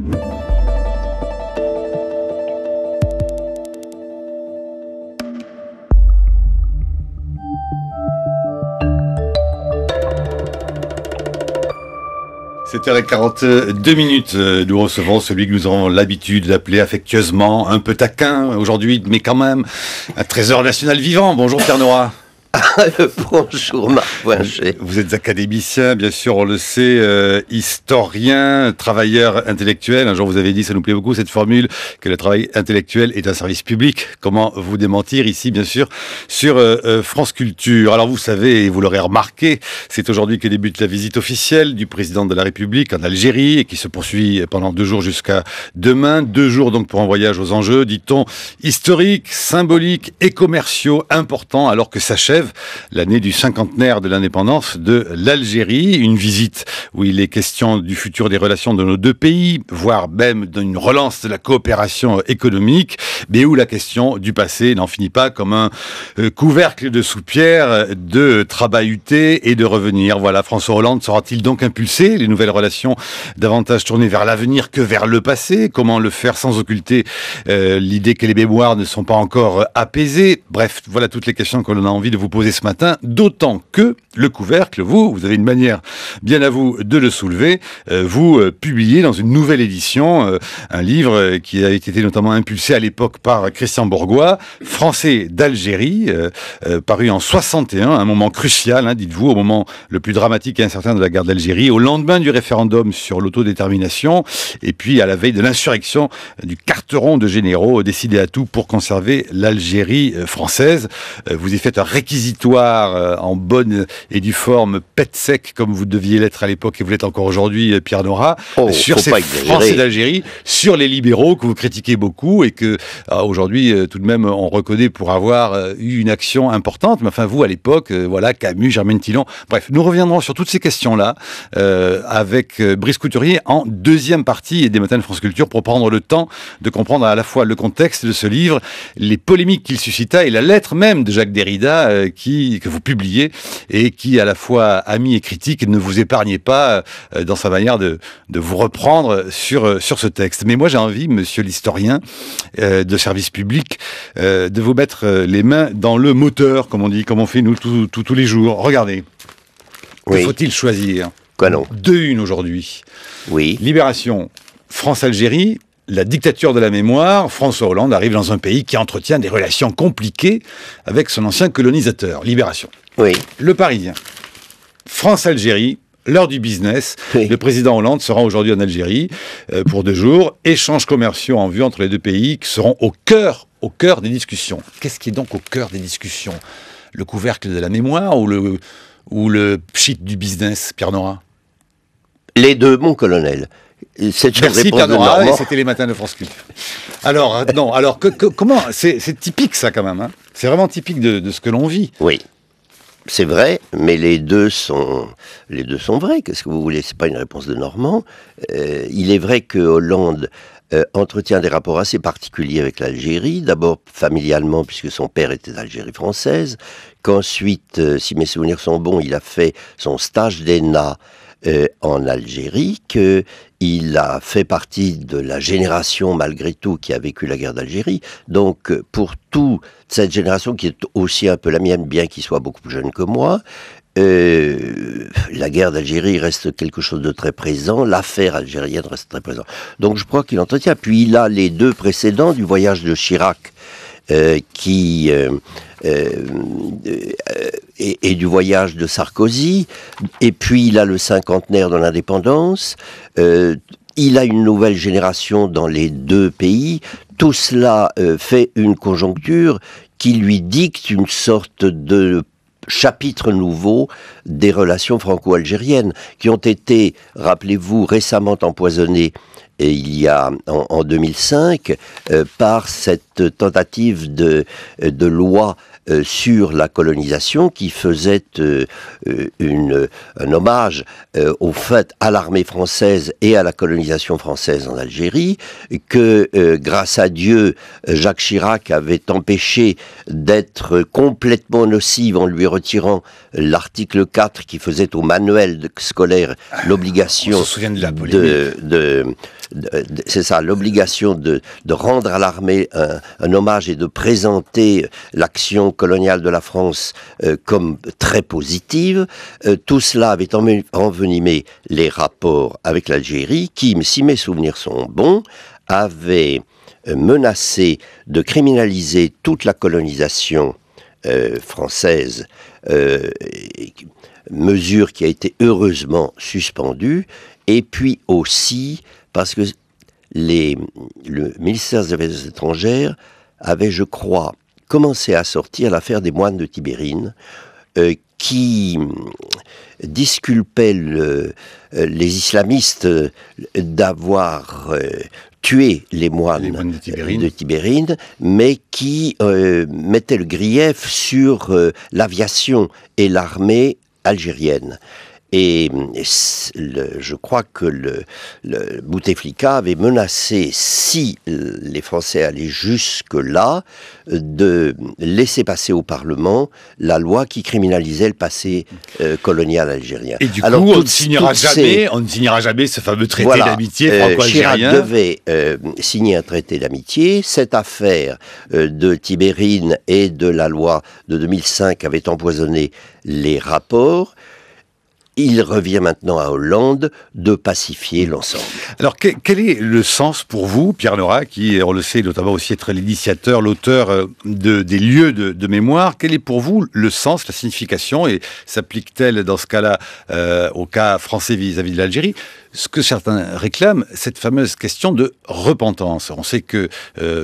7h42, nous recevons celui que nous avons l'habitude d'appeler affectueusement un peu taquin aujourd'hui, mais quand même un trésor national vivant. Bonjour Pierre Nora. Bonjour Marc Poinchet. Vous êtes académicien, bien sûr, on le sait, historien, travailleur intellectuel. Un jour vous avez dit, ça nous plaît beaucoup cette formule, que le travail intellectuel est un service public. Comment vous démentir ici, bien sûr, sur France Culture. Alors vous savez, et vous l'aurez remarqué, c'est aujourd'hui que débute la visite officielle du président de la République en Algérie et qui se poursuit pendant 2 jours jusqu'à demain. 2 jours donc pour un voyage aux enjeux, dit-on, historiques, symboliques et commerciaux importants, alors que s'achève l'année du cinquantenaire de l'indépendance de l'Algérie. Une visite où il est question du futur des relations de nos 2 pays, voire même d'une relance de la coopération économique, mais où la question du passé n'en finit pas comme un couvercle de soupière de trabahuter et de revenir. Voilà, François Hollande saura-t-il donc impulser les nouvelles relations davantage tournées vers l'avenir que vers le passé? Comment le faire sans occulter l'idée que les mémoires ne sont pas encore apaisées? Bref, voilà toutes les questions que l'on a envie de vous poser ce matin, d'autant que le couvercle, vous avez une manière bien à vous de le soulever, vous publiez dans une nouvelle édition un livre qui a été notamment impulsé à l'époque par Christian Bourgois, Français d'Algérie, paru en 61, un moment crucial, dites-vous, au moment le plus dramatique et incertain de la guerre d'Algérie, au lendemain du référendum sur l'autodétermination, et puis à la veille de l'insurrection du carteron de généraux décidés à tout pour conserver l'Algérie française. Vous y faites un réquisitoire en bonne et due forme pet sec, comme vous deviez l'être à l'époque et vous l'êtes encore aujourd'hui, Pierre Nora, sur ces Français d'Algérie, sur les libéraux que vous critiquez beaucoup et que aujourd'hui tout de même on reconnaît pour avoir eu une action importante. Mais enfin vous à l'époque, voilà, Camus, Germaine Tillon, bref, nous reviendrons sur toutes ces questions-là avec Brice Couturier en deuxième partie des Matins de France Culture pour prendre le temps de comprendre à la fois le contexte de ce livre, les polémiques qu'il suscita et la lettre même de Jacques Derrida que vous publiez et qui, à la fois ami et critique, ne vous épargnait pas dans sa manière de vous reprendre sur ce texte. Mais moi, j'ai envie, monsieur l'historien de service public, de vous mettre les mains dans le moteur, comme on dit, comme on fait nous tous les jours. Regardez. Oui. Que faut-il choisir? Quoi non? 2 aujourd'hui. Oui. Libération, France-Algérie. La dictature de la mémoire, François Hollande arrive dans un pays qui entretient des relations compliquées avec son ancien colonisateur. Libération. Oui. Le Parisien. France-Algérie, l'heure du business. Oui. Le président Hollande sera aujourd'hui en Algérie pour 2 jours. Échanges commerciaux en vue entre les 2 pays qui seront au cœur des discussions. Qu'est-ce qui est donc au cœur des discussions? Le couvercle de la mémoire ou le pchit du business, Pierre Nora? Les 2, mon colonel. Merci Pierre Nora, et c'était les Matins de France Culture. Alors, non, alors comment c'est typique ça quand même, c'est vraiment typique de ce que l'on vit. Oui, c'est vrai, mais les deux sont vrais. Qu'est-ce que vous voulez? C'est pas une réponse de Normand. Il est vrai que Hollande entretient des rapports assez particuliers avec l'Algérie, d'abord familialement puisque son père était d'Algérie française, qu'ensuite, si mes souvenirs sont bons, il a fait son stage d'ENA en Algérie, qu'il a fait partie de la génération, malgré tout, qui a vécu la guerre d'Algérie. Donc, pour toute cette génération, qui est aussi un peu la mienne, bien qu'il soit beaucoup plus jeune que moi, la guerre d'Algérie reste quelque chose de très présent, l'affaire algérienne reste très présente. Donc, je crois qu'il entretient. Puis, il a les 2 précédents du voyage de Chirac, et du voyage de Sarkozy, et puis il a le cinquantenaire de l'indépendance, il a une nouvelle génération dans les 2 pays, tout cela fait une conjoncture qui lui dicte une sorte de chapitre nouveau des relations franco-algériennes, qui ont été, rappelez-vous, récemment empoisonnées et il y a en 2005 par cette tentative de loi sur la colonisation qui faisait un hommage au fait à l'armée française et à la colonisation française en Algérie, que grâce à Dieu, Jacques Chirac avait empêché d'être complètement nocive en lui retirant l'article 4 qui faisait au manuel scolaire l'obligation c'est ça, l'obligation de rendre à l'armée un hommage et de présenter l'action coloniale de la France comme très positive. Tout cela avait envenimé les rapports avec l'Algérie qui, si mes souvenirs sont bons, avait menacé de criminaliser toute la colonisation française, mesure qui a été heureusement suspendue, et puis aussi parce que le ministère des Affaires étrangères avait, je crois, commencé à sortir l'affaire des moines de Tibérine, qui disculpait les islamistes d'avoir tué les moines de Tibérine, mais qui mettait le grief sur l'aviation et l'armée algérienne. Et je crois que le Bouteflika avait menacé, si les Français allaient jusque-là, de laisser passer au Parlement la loi qui criminalisait le passé colonial algérien. Et du coup, on ne signera jamais ce fameux traité d'amitié franco-algérien. Chirac devait signer un traité d'amitié. Cette affaire de Tibérine et de la loi de 2005 avait empoisonné les rapports. Il revient maintenant à Hollande de pacifier l'ensemble. Alors, quel est le sens pour vous, Pierre Nora, qui, on le sait, notamment aussi être l'initiateur, l'auteur des lieux de mémoire, quel est pour vous le sens, la signification, et s'applique-t-elle dans ce cas-là au cas français vis-à-vis de l'Algérie, ce que certains réclament, cette fameuse question de repentance. On sait que,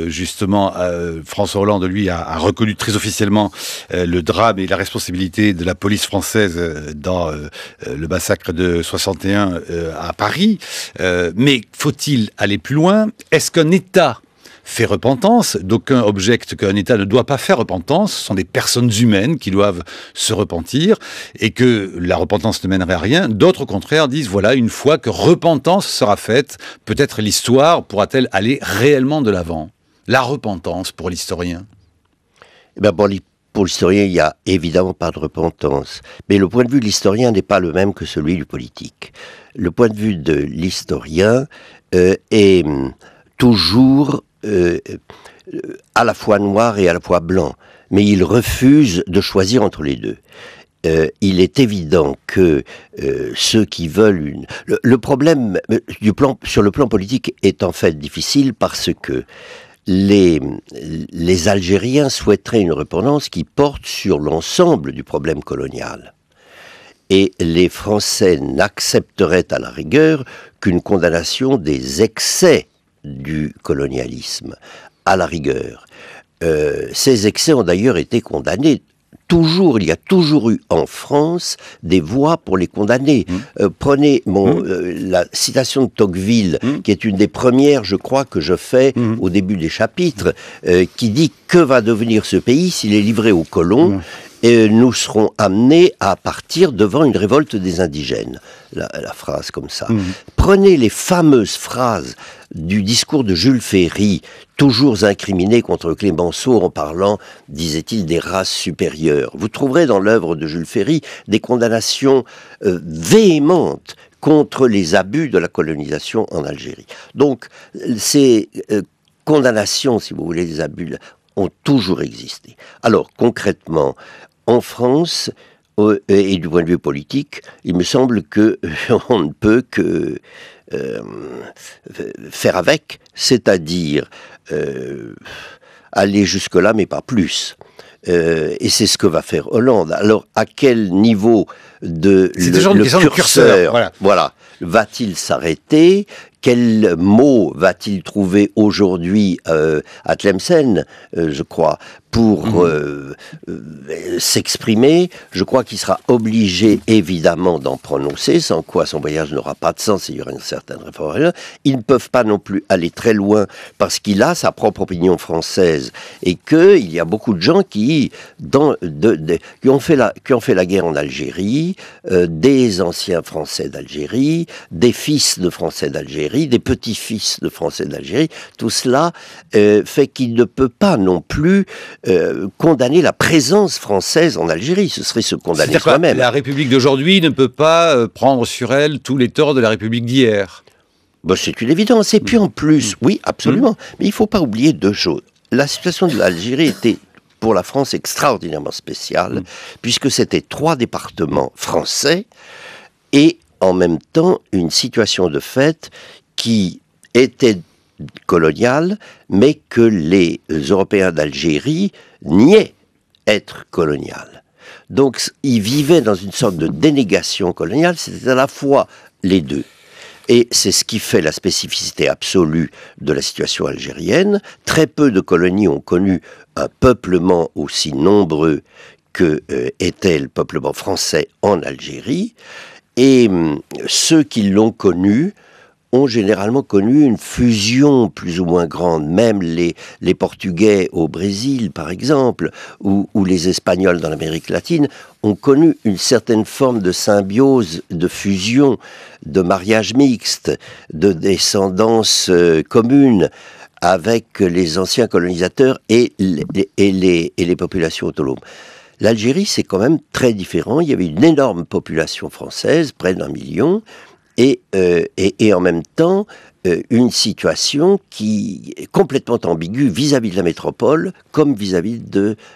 justement, François Hollande, lui, a reconnu très officiellement le drame et la responsabilité de la police française dans le massacre de 61 à Paris. Mais faut-il aller plus loin? Est-ce qu'un État fait repentance? D'aucuns objectent qu'un État ne doit pas faire repentance. Ce sont des personnes humaines qui doivent se repentir et que la repentance ne mènerait à rien. D'autres, au contraire, disent, voilà, une fois que repentance sera faite, peut-être l'histoire pourra-t-elle aller réellement de l'avant. La repentance pour l'historien. Eh bien, pour l'historien, il n'y a évidemment pas de repentance. Mais le point de vue de l'historien n'est pas le même que celui du politique. Le point de vue de l'historien est toujours à la fois noir et à la fois blanc. Mais il refuse de choisir entre les deux. Il est évident que ceux qui veulent le problème sur le plan politique est en fait difficile parce que les Algériens souhaiteraient une repentance qui porte sur l'ensemble du problème colonial. Et les Français n'accepteraient à la rigueur qu'une condamnation des excès du colonialisme, à la rigueur. Ces excès ont d'ailleurs été condamnés. Il y a toujours eu en France des voix pour les condamner. Prenez la citation de Tocqueville, qui est une des premières, je crois, que je fais au début des chapitres, qui dit « Que va devenir ce pays s'il est livré aux colons ?» Et nous serons amenés à partir devant une révolte des indigènes. La phrase comme ça. Prenez les fameuses phrases du discours de Jules Ferry, toujours incriminé contre Clémenceau en parlant, disait-il, des races supérieures. Vous trouverez dans l'œuvre de Jules Ferry des condamnations véhémentes contre les abus de la colonisation en Algérie. Donc, ces condamnations, si vous voulez, des abus ont toujours existé. Alors, concrètement, en France, et du point de vue politique, il me semble qu'on ne peut que faire avec, c'est-à-dire aller jusque-là, mais pas plus. Et c'est ce que va faire Hollande. Alors, à quel niveau le curseur, voilà, va-t-il s'arrêter? Quel mot va-t-il trouver aujourd'hui à Tlemcen, je crois, pour s'exprimer. Je crois qu'il sera obligé, évidemment, d'en prononcer, sans quoi son voyage n'aura pas de sens et il y aura une certaine réforme. Ils ne peuvent pas non plus aller très loin parce qu'il a sa propre opinion française et qu'il y a beaucoup de gens qui ont fait la guerre en Algérie, des anciens Français d'Algérie, des fils de Français d'Algérie, des petits-fils de Français d'Algérie. Tout cela fait qu'il ne peut pas non plus condamner la présence française en Algérie. Ce serait se condamner soi-même. La République d'aujourd'hui ne peut pas prendre sur elle tous les torts de la République d'hier. Bon, c'est une évidence. Et puis en plus, oui, absolument. Mais il ne faut pas oublier deux choses. La situation de l'Algérie était pour la France extraordinairement spéciale, puisque c'était 3 départements français et en même temps une situation de fait qui était coloniale, mais que les Européens d'Algérie niaient être colonial. Donc ils vivaient dans une sorte de dénégation coloniale, c'était à la fois les deux. Et c'est ce qui fait la spécificité absolue de la situation algérienne. Très peu de colonies ont connu un peuplement aussi nombreux que était le peuplement français en Algérie. Et ceux qui l'ont connu ont généralement connu une fusion plus ou moins grande. Même les Portugais au Brésil, par exemple, ou les Espagnols dans l'Amérique latine, ont connu une certaine forme de symbiose, de fusion, de mariage mixte, de descendance commune avec les anciens colonisateurs et les populations autonomes. L'Algérie, c'est quand même très différent. Il y avait une énorme population française, près d'1 million, et en même temps, une situation qui est complètement ambiguë vis-à-vis de la métropole, comme vis-à-vis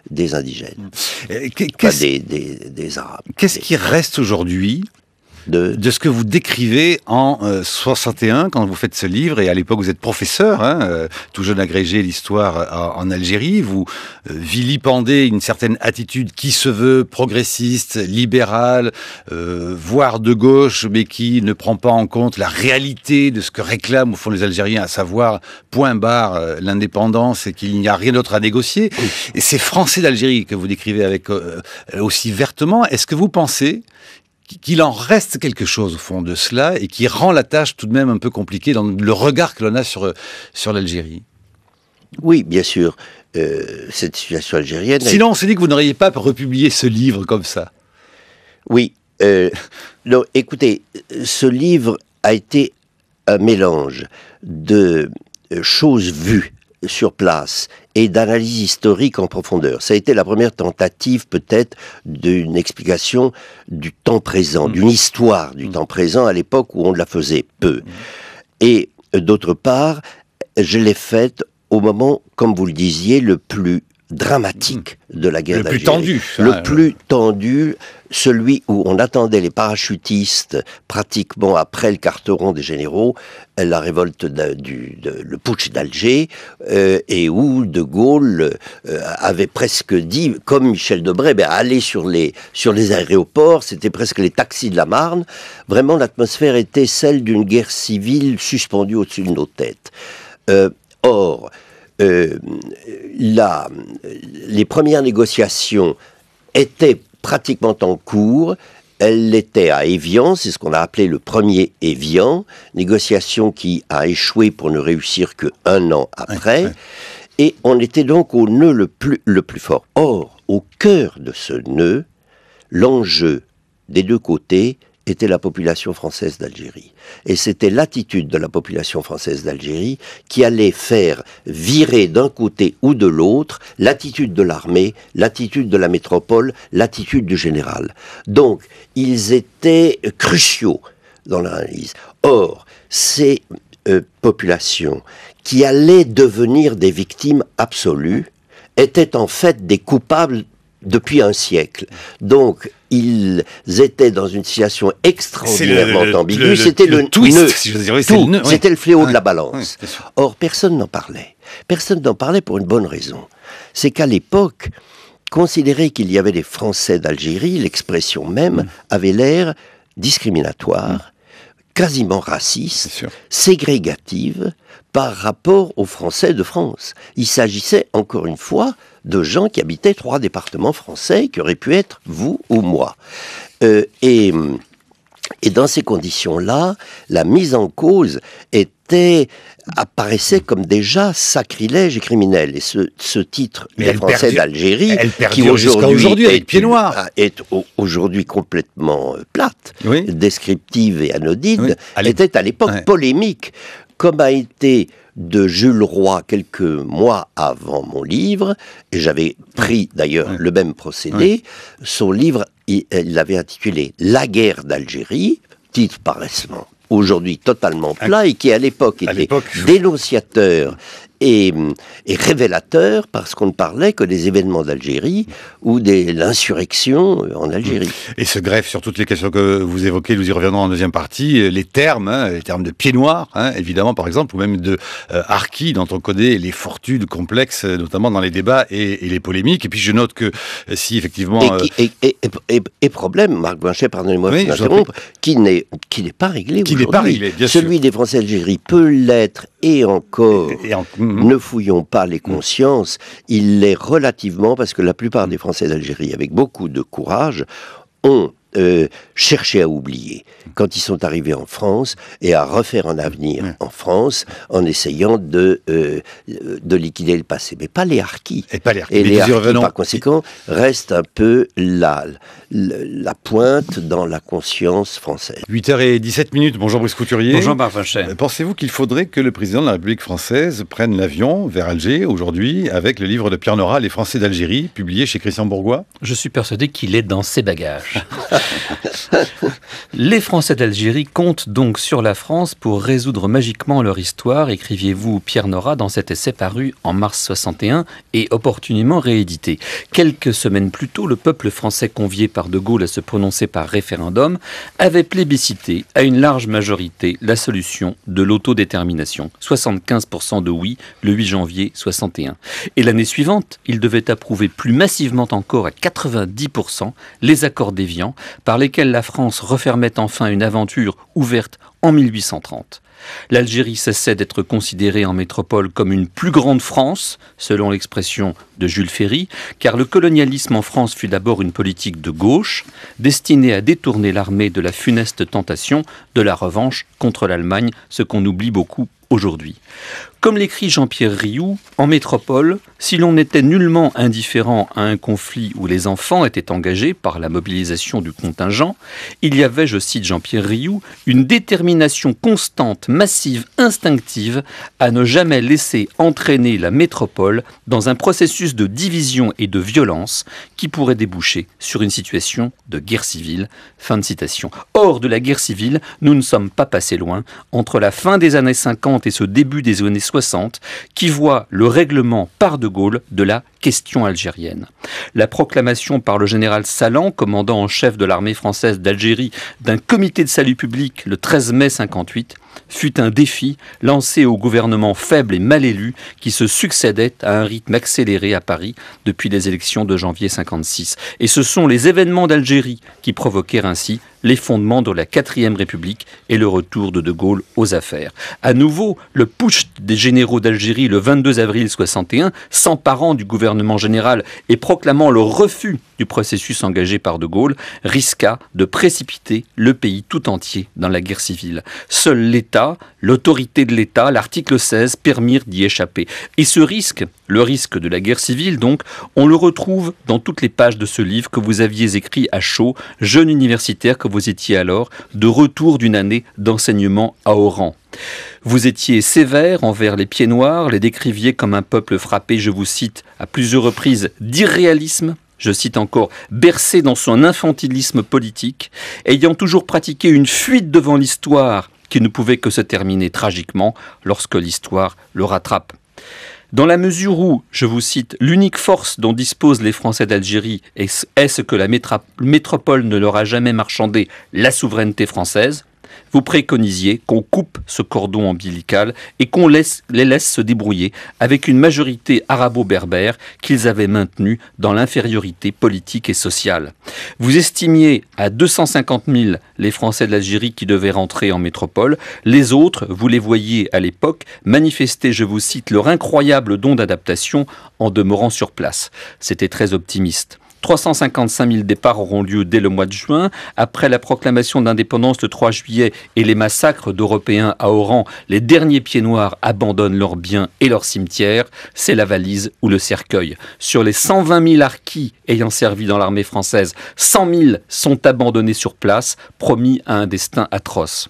des indigènes, des Arabes. Qu'est-ce qui reste aujourd'hui de ce que vous décrivez en 61, quand vous faites ce livre, et à l'époque vous êtes professeur, tout jeune agrégé l'histoire en Algérie, vous vilipendez une certaine attitude qui se veut progressiste, libérale, voire de gauche, mais qui ne prend pas en compte la réalité de ce que réclament au fond les Algériens, à savoir, point barre, l'indépendance et qu'il n'y a rien d'autre à négocier. Et ces Français d'Algérie que vous décrivez avec aussi vertement, est-ce que vous pensez qu'il en reste quelque chose au fond de cela et qui rend la tâche tout de même un peu compliquée dans le regard que l'on a sur l'Algérie? Oui, bien sûr, cette situation algérienne... Sinon, on s'est dit que vous n'auriez pas republié ce livre comme ça. Oui. Non, écoutez, ce livre a été un mélange de choses vues sur place et d'analyse historique en profondeur. Ça a été la première tentative peut-être d'une explication du temps présent, d'une histoire du temps présent à l'époque où on la faisait peu. Et d'autre part, je l'ai faite au moment, comme vous le disiez, le plus dramatique de la guerre d'Algérie. Le plus tendu, celui où on attendait les parachutistes pratiquement après le carteron des généraux, la révolte le putsch d'Alger, et où De Gaulle avait presque dit, comme Michel Debré, aller sur les aéroports, c'était presque les taxis de la Marne. Vraiment, l'atmosphère était celle d'une guerre civile suspendue au-dessus de nos têtes. Or, les premières négociations étaient pratiquement en cours. Elles l'étaient à Évian, c'est ce qu'on a appelé le premier Évian, négociation qui a échoué pour ne réussir que1 an après. Et on était donc au nœud le plus fort. Or, au cœur de ce nœud, l'enjeu des deux côtés était la population française d'Algérie. Et c'était l'attitude de la population française d'Algérie qui allait faire virer d'un côté ou de l'autre l'attitude de l'armée, l'attitude de la métropole, l'attitude du général. Donc, ils étaient cruciaux dans l'analyse. Or, ces populations qui allaient devenir des victimes absolues étaient en fait des coupables depuis un siècle. Donc, ils étaient dans une situation extraordinairement ambiguë. C'était le twist, nœud. Si je veux dire, C'était le fléau de la balance. Or, personne n'en parlait. Personne n'en parlait pour une bonne raison. C'est qu'à l'époque, considérer qu'il y avait des Français d'Algérie, l'expression même, avait l'air discriminatoire, quasiment raciste, ségrégative par rapport aux Français de France. Il s'agissait, encore une fois, de gens qui habitaient 3 départements français, qui auraient pu être vous ou moi. Et dans ces conditions-là, la mise en cause apparaissait comme déjà sacrilège et criminel. Et ce titre, les Français d'Algérie, qui aujourd'hui avec Pied Noir, est aujourd'hui complètement plate, descriptive et anodine, était à l'époque polémique, comme a été de Jules Roy quelques mois avant mon livre, et j'avais pris d'ailleurs le même procédé. Son livre, il l'avait intitulé « La guerre d'Algérie », titre paraissant aujourd'hui totalement plat, et qui à l'époque était dénonciateur et révélateur, parce qu'on ne parlait que des événements d'Algérie ou de l'insurrection en Algérie. Et se greffe sur toutes les questions que vous évoquez, nous y reviendrons en deuxième partie, les termes de Pied Noir, évidemment par exemple, ou même de harki, dont on connaît les fortunes complexes, notamment dans les débats et les polémiques. Et puis je note que si effectivement... Et problème, Marc Blanchet, pardonnez-moi de m'interrompre, qui n'est pas réglé aujourd'hui. Qui n'est pas réglé, bien sûr. Celui des Français d'Algérie peut l'être, et encore... Ne fouillons pas les consciences, il l'est relativement, parce que la plupart des Français d'Algérie, avec beaucoup de courage, ont cherché à oublier quand ils sont arrivés en France et à refaire un avenir en France en essayant de liquider le passé. Mais pas les harkis. Et les harkis, par conséquent, restent un peu la pointe dans la conscience française. 8h17, bonjour Brice Couturier. Bonjour Marc Blanchet. Pensez-vous qu'il faudrait que le président de la République française prenne l'avion vers Alger aujourd'hui avec le livre de Pierre Nora, Les Français d'Algérie, publié chez Christian Bourgois? Je suis persuadé qu'il est dans ses bagages. Les Français d'Algérie comptent donc sur la France pour résoudre magiquement leur histoire, écriviez-vous Pierre Nora dans cet essai paru en mars 61 et opportunément réédité. Quelques semaines plus tôt, le peuple français convié par De Gaulle à se prononcer par référendum avait plébiscité à une large majorité la solution de l'autodétermination. 75% de oui le 8 janvier 61. Et l'année suivante, il devait approuver plus massivement encore à 90% les accords d'Évian par lesquels la France refermait enfin une aventure ouverte en 1830. L'Algérie cessait d'être considérée en métropole comme une plus grande France, selon l'expression de Jules Ferry, car le colonialisme en France fut d'abord une politique de gauche, destinée à détourner l'armée de la funeste tentation de la revanche contre l'Allemagne, ce qu'on oublie beaucoup aujourd'hui. Comme l'écrit Jean-Pierre Rioux, en métropole, si l'on n'était nullement indifférent à un conflit où les enfants étaient engagés par la mobilisation du contingent, il y avait, je cite Jean-Pierre Rioux, une détermination constante, massive, instinctive à ne jamais laisser entraîner la métropole dans un processus de division et de violence qui pourrait déboucher sur une situation de guerre civile. Fin de citation. Hors de la guerre civile, nous ne sommes pas passés loin entre la fin des années 50 et ce début des années 60, qui voit le règlement par De Gaulle de la question algérienne. La proclamation par le général Salan, commandant en chef de l'armée française d'Algérie, d'un comité de salut public le 13 mai 58, fut un défi lancé au gouvernement faible et mal élu qui se succédait à un rythme accéléré à Paris depuis les élections de janvier 56. Et ce sont les événements d'Algérie qui provoquèrent ainsi les fondements de la 4e République et le retour de De Gaulle aux affaires. À nouveau, le putsch des généraux d'Algérie le 22 avril 61, s'emparant du gouvernement général et proclamant le refus du processus engagé par De Gaulle, risqua de précipiter le pays tout entier dans la guerre civile. Seul l'État, l'autorité de l'État, l'article 16, permirent d'y échapper. Et ce risque, le risque de la guerre civile donc, on le retrouve dans toutes les pages de ce livre que vous aviez écrit à chaud, jeune universitaire que vous étiez alors, de retour d'une année d'enseignement à Oran. Vous étiez sévère envers les Pieds Noirs, les décriviez comme un peuple frappé, je vous cite à plusieurs reprises, d'irréalisme, je cite encore, bercé dans son infantilisme politique, ayant toujours pratiqué une fuite devant l'histoire qui ne pouvait que se terminer tragiquement lorsque l'histoire le rattrape. Dans la mesure où, je vous cite, l'unique force dont disposent les Français d'Algérie est ce que la métropole ne leur a jamais marchandé, la souveraineté française, vous préconisiez qu'on coupe ce cordon ombilical et qu'on les laisse se débrouiller avec une majorité arabo-berbère qu'ils avaient maintenue dans l'infériorité politique et sociale. Vous estimiez à 250 000 les Français de l'Algérie qui devaient rentrer en métropole. Les autres, vous les voyiez à l'époque manifester, je vous cite, leur incroyable don d'adaptation en demeurant sur place. C'était très optimiste. 355 000 départs auront lieu dès le mois de juin. Après la proclamation d'indépendance le 3 juillet et les massacres d'Européens à Oran, les derniers pieds noirs abandonnent leurs biens et leurs cimetières. C'est la valise ou le cercueil. Sur les 120 000 harkis ayant servi dans l'armée française, 100 000 sont abandonnés sur place, promis à un destin atroce.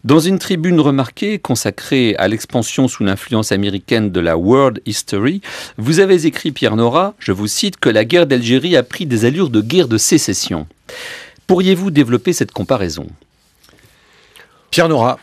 Dans une tribune remarquée consacrée à l'expansion sous l'influence américaine de la World History, vous avez écrit, Pierre Nora, je vous cite, que la guerre d'Algérie a pris des allures de guerre de sécession. Pourriez-vous développer cette comparaison ? Pierre Nora.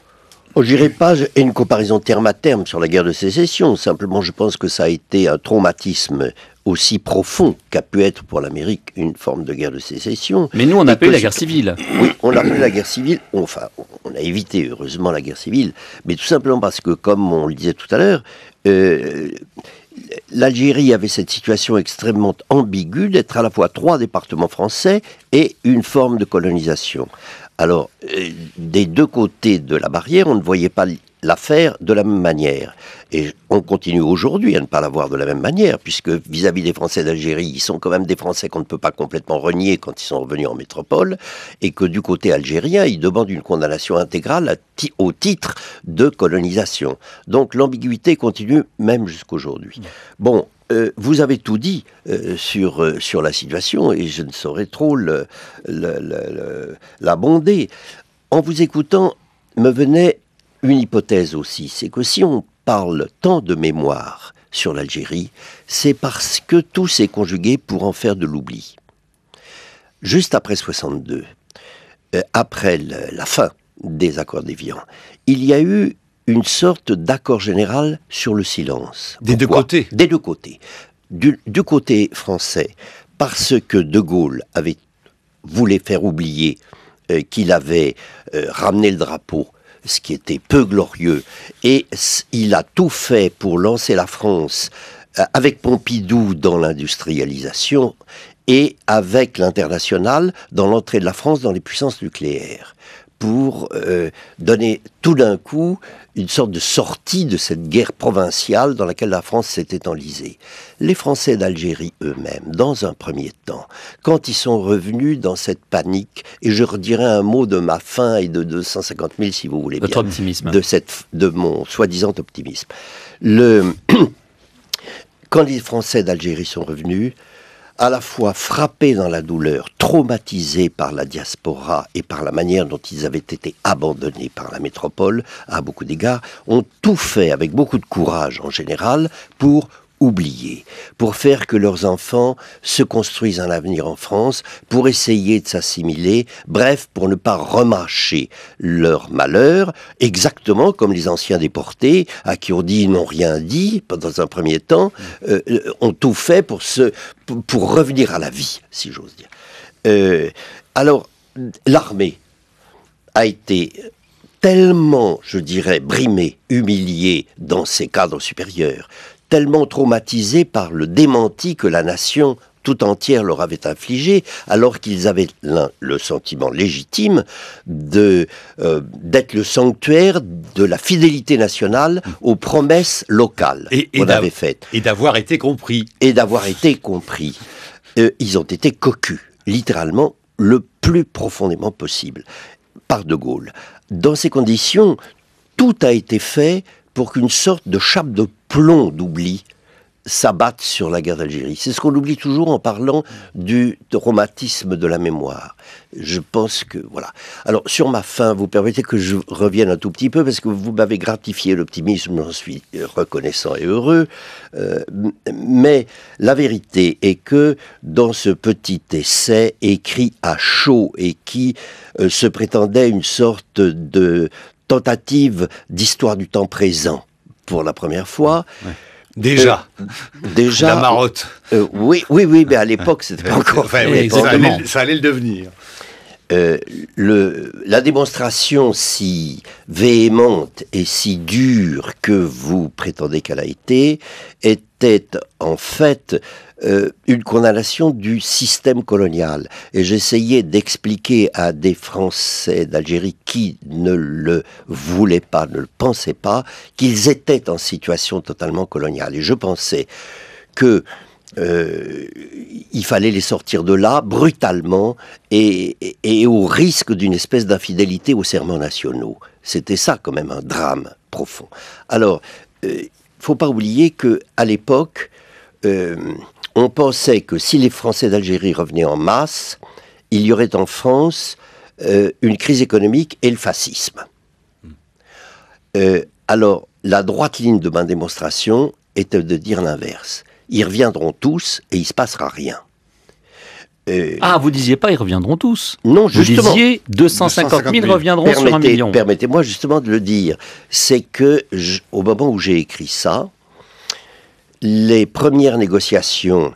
Je n'irai pas une comparaison terme à terme sur la guerre de sécession. Simplement, je pense que ça a été un traumatisme aussi profond qu'a pu être pour l'Amérique une forme de guerre de sécession. Mais nous, on a appelé la guerre civile. Oui, on a appelé la guerre civile. Enfin, on a évité, heureusement, la guerre civile. Mais tout simplement parce que, comme on le disait tout à l'heure, l'Algérie avait cette situation extrêmement ambiguë d'être à la fois 3 départements français et une forme de colonisation. Alors, des deux côtés de la barrière, on ne voyait pas l'affaire de la même manière. Et on continue aujourd'hui à ne pas la voir de la même manière, puisque vis-à-vis des Français d'Algérie, ils sont quand même des Français qu'on ne peut pas complètement renier quand ils sont revenus en métropole, et que du côté algérien, ils demandent une condamnation intégrale au titre de colonisation. Donc l'ambiguïté continue même jusqu'aujourd'hui. Bon, vous avez tout dit sur la situation, et je ne saurais trop l'abonder. En vous écoutant, me venait une hypothèse aussi, c'est que si on parle tant de mémoire sur l'Algérie, c'est parce que tout s'est conjugué pour en faire de l'oubli. Juste après 62, après la fin des accords d'Évian, il y a eu une sorte d'accord général sur le silence. Des deux côtés. Des deux côtés. Du côté français, parce que De Gaulle voulait faire oublier qu'il avait ramené le drapeau, ce qui était peu glorieux, et il a tout fait pour lancer la France avec Pompidou dans l'industrialisation et avec l'international dans l'entrée de la France dans les puissances nucléaires, pour donner tout d'un coup une sorte de sortie de cette guerre provinciale dans laquelle la France s'était enlisée. Les Français d'Algérie eux-mêmes, dans un premier temps, quand ils sont revenus dans cette panique, et je redirai un mot de ma fin et de 250 000 si vous voulez bien, votre optimisme, de mon soi-disant optimisme. Quand les Français d'Algérie sont revenus, à la fois frappés dans la douleur, traumatisés par la diaspora et par la manière dont ils avaient été abandonnés par la métropole, à beaucoup d'égards, ont tout fait avec beaucoup de courage en général pour oublier, pour faire que leurs enfants se construisent un avenir en France, pour essayer de s'assimiler, bref, pour ne pas remâcher leur malheur, exactement comme les anciens déportés, à qui on dit ils n'ont rien dit, dans un premier temps, ont tout fait pour revenir à la vie, si j'ose dire. Alors, l'armée a été tellement, je dirais, brimée, humiliée dans ses cadres supérieurs, tellement traumatisés par le démenti que la nation tout entière leur avait infligé, alors qu'ils avaient le sentiment légitime d'être le sanctuaire de la fidélité nationale aux promesses locales qu'on avait faites. Et d'avoir été compris. Ils ont été cocus, littéralement, le plus profondément possible, par De Gaulle. Dans ces conditions, tout a été fait pour qu'une sorte de chape de plomb d'oubli s'abatte sur la guerre d'Algérie. C'est ce qu'on oublie toujours en parlant du traumatisme de la mémoire. Je pense que, voilà. Alors, sur ma fin, vous permettez que je revienne un tout petit peu, parce que vous m'avez gratifié l'optimisme, j'en suis reconnaissant et heureux, mais la vérité est que, dans ce petit essai écrit à chaud et qui se prétendait une sorte de tentative d'histoire du temps présent, pour la première fois. Ouais. Déjà, la marotte. Oui, mais à l'époque, c'était pas encore. Enfin, ça allait le devenir. La démonstration si véhémente et si dure que vous prétendez qu'elle a été était en fait une condamnation du système colonial. Et j'essayais d'expliquer à des Français d'Algérie qui ne le voulaient pas, ne le pensaient pas, qu'ils étaient en situation totalement coloniale. Et je pensais que il fallait les sortir de là brutalement et au risque d'une espèce d'infidélité aux serments nationaux. C'était ça quand même un drame profond. Alors, faut pas oublier que à l'époque, on pensait que si les Français d'Algérie revenaient en masse, il y aurait en France une crise économique et le fascisme. Alors, la droite ligne de ma démonstration était de dire l'inverse. Ils reviendront tous et il ne se passera rien. Vous disiez pas ils reviendront tous. Non, justement. Vous disiez 250 000 reviendront sur 1 million. Permettez-moi justement de le dire. C'est que, au moment où j'ai écrit ça, les premières négociations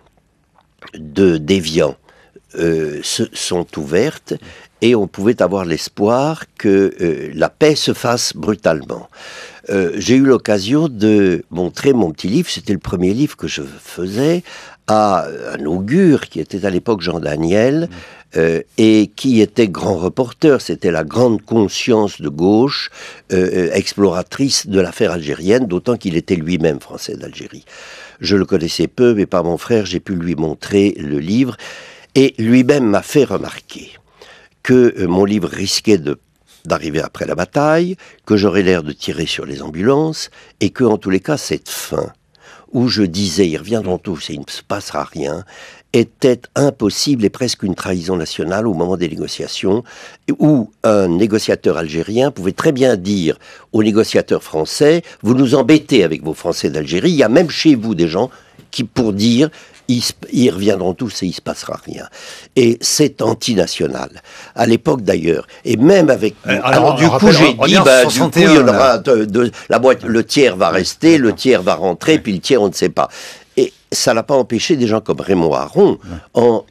d'Évian sont ouvertes et on pouvait avoir l'espoir que la paix se fasse brutalement. J'ai eu l'occasion de montrer mon petit livre, c'était le premier livre que je faisais, à un augure qui était à l'époque Jean Daniel, et qui était grand reporter. C'était la grande conscience de gauche, exploratrice de l'affaire algérienne, d'autant qu'il était lui-même français d'Algérie. Je le connaissais peu, mais par mon frère, j'ai pu lui montrer le livre, et lui-même m'a fait remarquer que mon livre risquait d'arriver après la bataille, que j'aurais l'air de tirer sur les ambulances, et que, en tous les cas, cette fin, où je disais, ils reviendront tous et il ne se passera rien, était impossible et presque une trahison nationale au moment des négociations, où un négociateur algérien pouvait très bien dire aux négociateurs français, vous nous embêtez avec vos Français d'Algérie, il y a même chez vous des gens qui, pour dire, ils reviendront tous et il ne se passera rien. Et c'est antinational. À l'époque d'ailleurs. Et même avec... Alors du coup, j'ai dit, du coup, il y en aura la boîte, le tiers va rester, le tiers va rentrer, puis le tiers, on ne sait pas. Et ça n'a pas empêché des gens comme Raymond Aron, en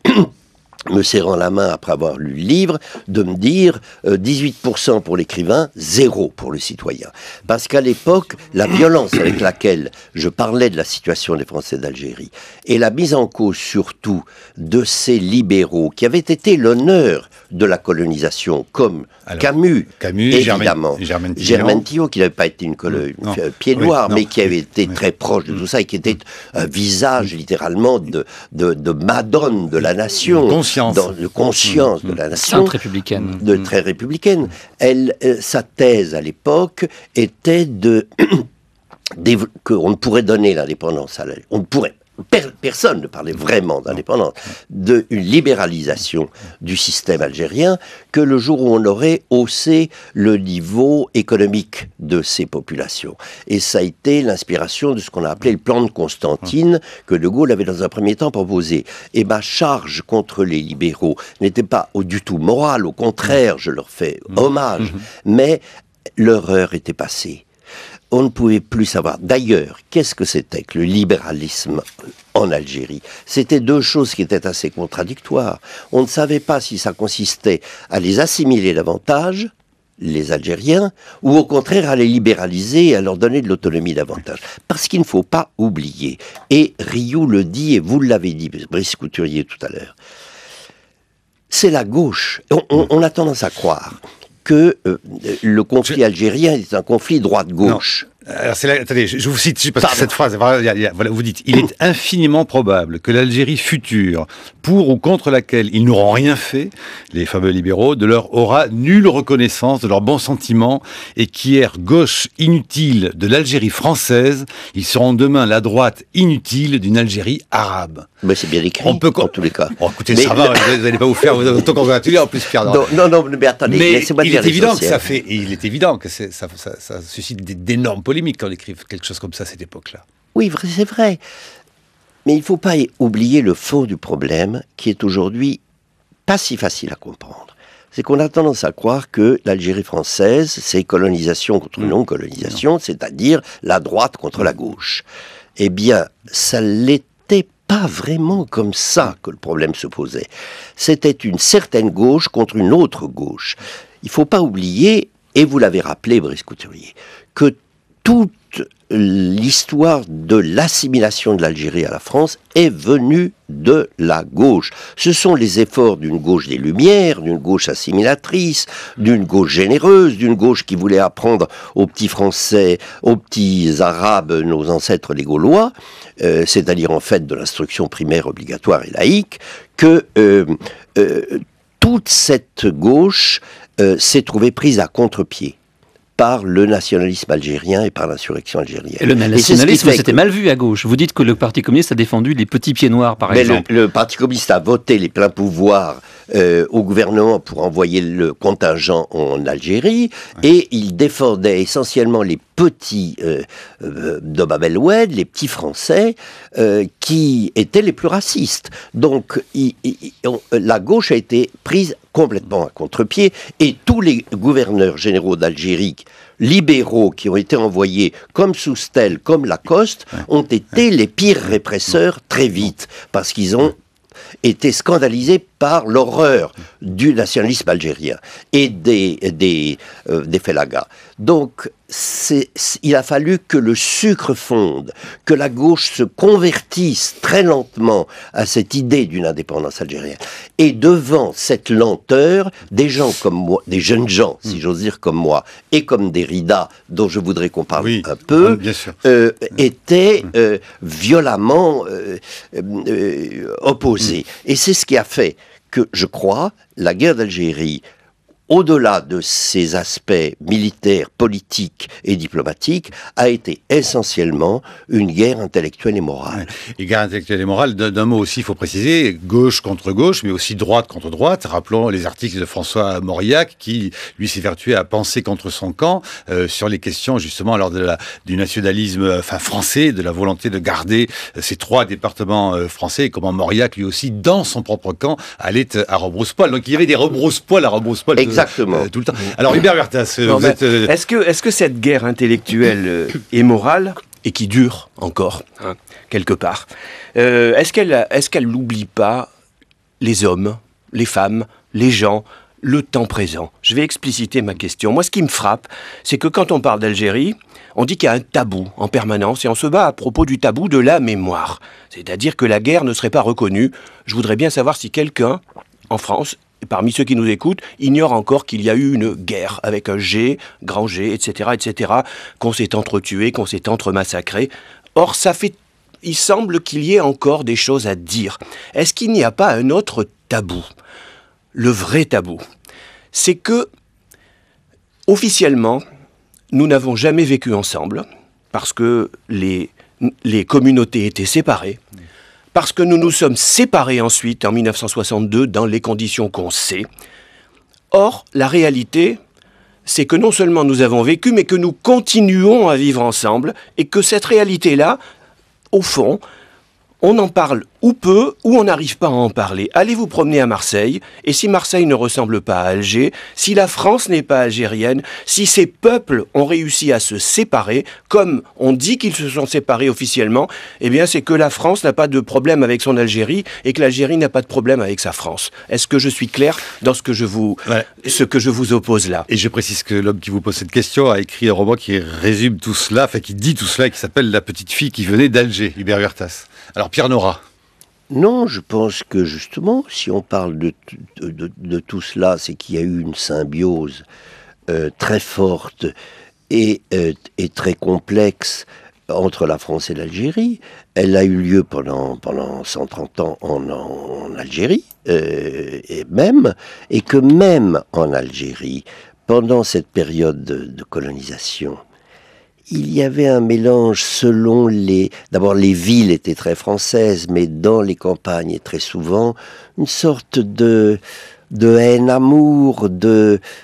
me serrant la main après avoir lu le livre, de me dire 18% pour l'écrivain, 0 pour le citoyen. Parce qu'à l'époque, la violence avec laquelle je parlais de la situation des Français d'Algérie et la mise en cause surtout de ces libéraux qui avaient été l'honneur de la colonisation, comme Camus évidemment, Germaine Thillaud, qui n'avait pas été une pied noir, mais qui avait été très proche de tout ça et qui était un visage littéralement de madone de la nation. De conscience de la nation, très républicaine. Très républicaine. Sa thèse à l'époque était qu'on ne pourrait donner l'indépendance à on ne pourrait. Personne ne parlait vraiment d'indépendance, d'une libéralisation du système algérien, que le jour où on aurait haussé le niveau économique de ces populations. Et ça a été l'inspiration de ce qu'on a appelé le plan de Constantine, que De Gaulle avait dans un premier temps proposé. Et ma charge contre les libéraux n'était pas du tout morale, au contraire, je leur fais hommage, mais leur heure était passée. On ne pouvait plus savoir. D'ailleurs, qu'est-ce que c'était que le libéralisme en Algérie? C'était deux choses qui étaient assez contradictoires. On ne savait pas si ça consistait à les assimiler davantage, les Algériens, ou au contraire à les libéraliser et à leur donner de l'autonomie davantage. Parce qu'il ne faut pas oublier, et Rioux le dit, et vous l'avez dit, Brice Couturier tout à l'heure, c'est la gauche. On a tendance à croire que le conflit algérien est un conflit droite-gauche. Alors attendez, je vous cite parce que cette phrase, voilà, vous dites, il est infiniment probable que l'Algérie future, pour ou contre laquelle ils n'auront rien fait, les fameux libéraux, de leur aura nulle reconnaissance de leurs bons sentiments et qu'hier gauche inutile de l'Algérie française, ils seront demain la droite inutile d'une Algérie arabe. Mais c'est bien écrit, en tous les cas. Oh, écoutez, mais ça va, vous n'allez pas vous faire autocongratuler en plus, Pierre. Non, mais attendez, laissez-moi dire l'essentiel. Il est évident que ça suscite d'énormes polémiques quand on écrit quelque chose comme ça à cette époque-là. Oui, c'est vrai. Mais il ne faut pas oublier le fond du problème, qui est aujourd'hui pas si facile à comprendre. C'est qu'on a tendance à croire que l'Algérie française, c'est colonisation contre non-colonisation, c'est-à-dire la droite contre la gauche. Eh bien, ça l'était pas vraiment comme ça que le problème se posait. C'était une certaine gauche contre une autre gauche. Il ne faut pas oublier, et vous l'avez rappelé, Brice Couturier, que toute l'histoire de l'assimilation de l'Algérie à la France est venue de la gauche. Ce sont les efforts d'une gauche des Lumières, d'une gauche assimilatrice, d'une gauche généreuse, d'une gauche qui voulait apprendre aux petits Français, aux petits Arabes, nos ancêtres les Gaulois, c'est-à-dire en fait de l'instruction primaire obligatoire et laïque, que toute cette gauche s'est trouvée prise à contre-pied par le nationalisme algérien et par l'insurrection algérienne. Et le nationalisme, c'était mal vu à gauche. Vous dites que le Parti communiste a défendu les petits pieds noirs, par exemple. Le Parti communiste a voté les pleins pouvoirs au gouvernement pour envoyer le contingent en Algérie, et il défendait essentiellement les petits de Bab el-Oued, les petits Français, qui étaient les plus racistes. Donc, la gauche a été prise complètement à contre-pied, et tous les gouverneurs généraux d'Algérie libéraux qui ont été envoyés comme Soustelle, comme Lacoste, ont été les pires répresseurs très vite, parce qu'ils ont été scandalisés par l'horreur du nationalisme algérien et des félagas. Donc, il a fallu que le sucre fonde, que la gauche se convertisse très lentement à cette idée d'une indépendance algérienne. Et devant cette lenteur, des gens comme moi, des jeunes gens, si j'ose dire, comme moi, et comme Derrida, dont je voudrais qu'on parle un peu, étaient violemment opposés. Et c'est ce qui a fait que, je crois, la guerre d'Algérie, au-delà de ses aspects militaires, politiques et diplomatiques, a été essentiellement une guerre intellectuelle et morale. Et guerre intellectuelle et morale, d'un mot aussi, il faut préciser, gauche contre gauche, mais aussi droite contre droite. Rappelons les articles de François Mauriac, qui, lui, s'est vertué à penser contre son camp sur les questions, justement, alors du nationalisme français, de la volonté de garder ces 3 départements français, et comment Mauriac, lui aussi, dans son propre camp, allait à rebrousse-poil. Donc, il y avait des rebrousse-poils à rebrousse-poil. Exactement. Tout le temps. Alors, Hubert Bertas, vous êtes... Est-ce que cette guerre intellectuelle et morale, et qui dure encore, quelque part, est-ce qu'elle n'oublie pas les hommes, les femmes, les gens, le temps présent? Je vais expliciter ma question. Moi, ce qui me frappe, c'est que quand on parle d'Algérie, on dit qu'il y a un tabou en permanence, et on se bat à propos du tabou de la mémoire. C'est-à-dire que la guerre ne serait pas reconnue. Je voudrais bien savoir si quelqu'un, en France, parmi ceux qui nous écoutent, ignorent encore qu'il y a eu une guerre avec un G, grand G, etc., qu'on s'est entretué, qu'on s'est entre-massacré. Or, il semble qu'il y ait encore des choses à dire. Est-ce qu'il n'y a pas un autre tabou? Le vrai tabou, c'est que, officiellement, nous n'avons jamais vécu ensemble, parce que les communautés étaient séparées, parce que nous nous sommes séparés ensuite, en 1962, dans les conditions qu'on sait. Or, la réalité, c'est que non seulement nous avons vécu, mais que nous continuons à vivre ensemble, et que cette réalité-là, au fond, on en parle ou peu, ou on n'arrive pas à en parler. Allez vous promener à Marseille, et si Marseille ne ressemble pas à Alger, si la France n'est pas algérienne, si ces peuples ont réussi à se séparer, comme on dit qu'ils se sont séparés officiellement, eh bien c'est que la France n'a pas de problème avec son Algérie, et que l'Algérie n'a pas de problème avec sa France. Est-ce que je suis clair dans ce que je vous oppose là? Et je précise que l'homme qui vous pose cette question a écrit un roman qui résume tout cela, enfin qui dit tout cela, qui s'appelle La petite fille qui venait d'Alger, Hubert Bertas. Alors Pierre Nora. Non, je pense que justement, si on parle de tout cela, c'est qu'il y a eu une symbiose très forte et très complexe entre la France et l'Algérie. Elle a eu lieu pendant 130 ans en Algérie, et que même en Algérie, pendant cette période de colonisation, il y avait un mélange selon d'abord les villes étaient très françaises, mais dans les campagnes et très souvent une sorte de haine-amour,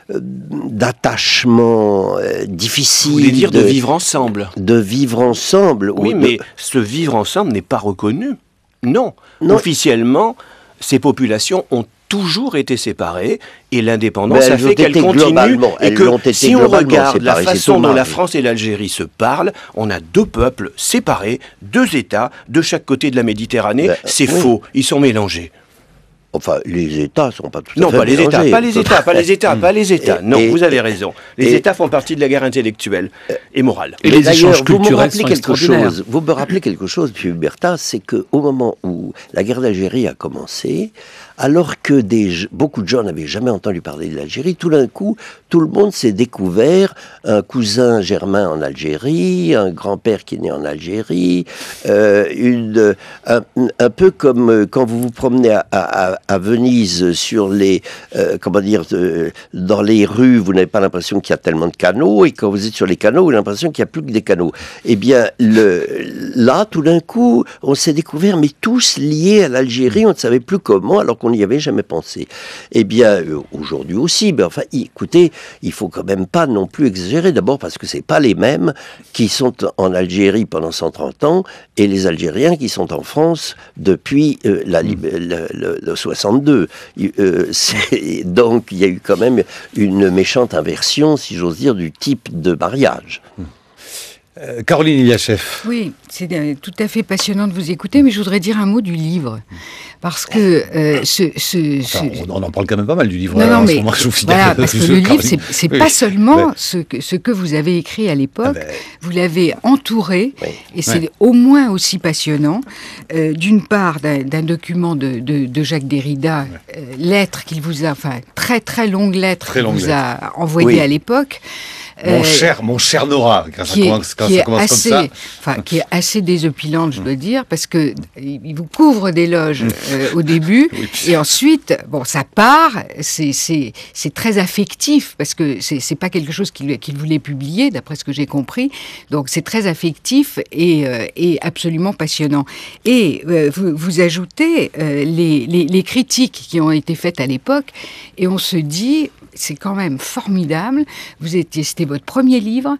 d'attachement difficile. Vous voulez dire de vivre ensemble? De vivre ensemble. Oui, mais ce vivre ensemble n'est pas reconnu. Non. Officiellement, ces populations ont toujours été séparées, et l'indépendance a fait qu'elles continuent, et que si on regarde la façon dont la France et l'Algérie se parlent, on a deux peuples séparés, deux États, de chaque côté de la Méditerranée. C'est faux, ils sont mélangés. Enfin, les États sont pas tout à fait Non, pas les États, pas les États. Non, vous avez raison. Les États font partie de la guerre intellectuelle et morale. Et les échanges culturels sont extraordinaires. Vous me rappelez quelque chose, M. Hubertin, c'est qu'au moment où la guerre d'Algérie a commencé, alors que beaucoup de gens n'avaient jamais entendu parler de l'Algérie, tout d'un coup, tout le monde s'est découvert un cousin germain en Algérie, un grand-père qui est né en Algérie, un peu comme quand vous vous promenez à Venise sur les, dans les rues, vous n'avez pas l'impression qu'il y a tellement de canaux, et quand vous êtes sur les canaux, vous avez l'impression qu'il n'y a plus que des canaux. Eh bien, là, tout d'un coup, on s'est découvert, mais tous liés à l'Algérie, on ne savait plus comment, alors qu'on n'y avait jamais pensé. Eh bien, aujourd'hui aussi, ben, enfin, écoutez, il faut quand même pas non plus exagérer, d'abord parce que c'est pas les mêmes qui sont en Algérie pendant 130 ans et les Algériens qui sont en France depuis le 62. Donc, il y a eu quand même une méchante inversion, si j'ose dire, du type de mariage. Caroline Iliachev. Oui, c'est tout à fait passionnant de vous écouter, mais je voudrais dire un mot du livre. Parce que on en parle quand même pas mal du livre. Non, mais voilà, parce que le livre, c'est pas seulement ce que vous avez écrit à l'époque, vous l'avez entouré, et c'est au moins aussi passionnant. D'une part, d'un document de Jacques Derrida, lettre qu'il vous a, enfin, très très longue lettre qu'il vous a envoyée à l'époque. Mon cher Nora, quand ça commence comme ça. Qui est assez désopilante, je dois dire, parce que il vous couvre d'éloges au début, et ensuite, bon, ça part, c'est très affectif, parce que c'est pas quelque chose qu'il voulait publier, d'après ce que j'ai compris, donc c'est très affectif et absolument passionnant. Et vous ajoutez les critiques qui ont été faites à l'époque, et on se dit... C'est quand même formidable. C'était votre premier livre.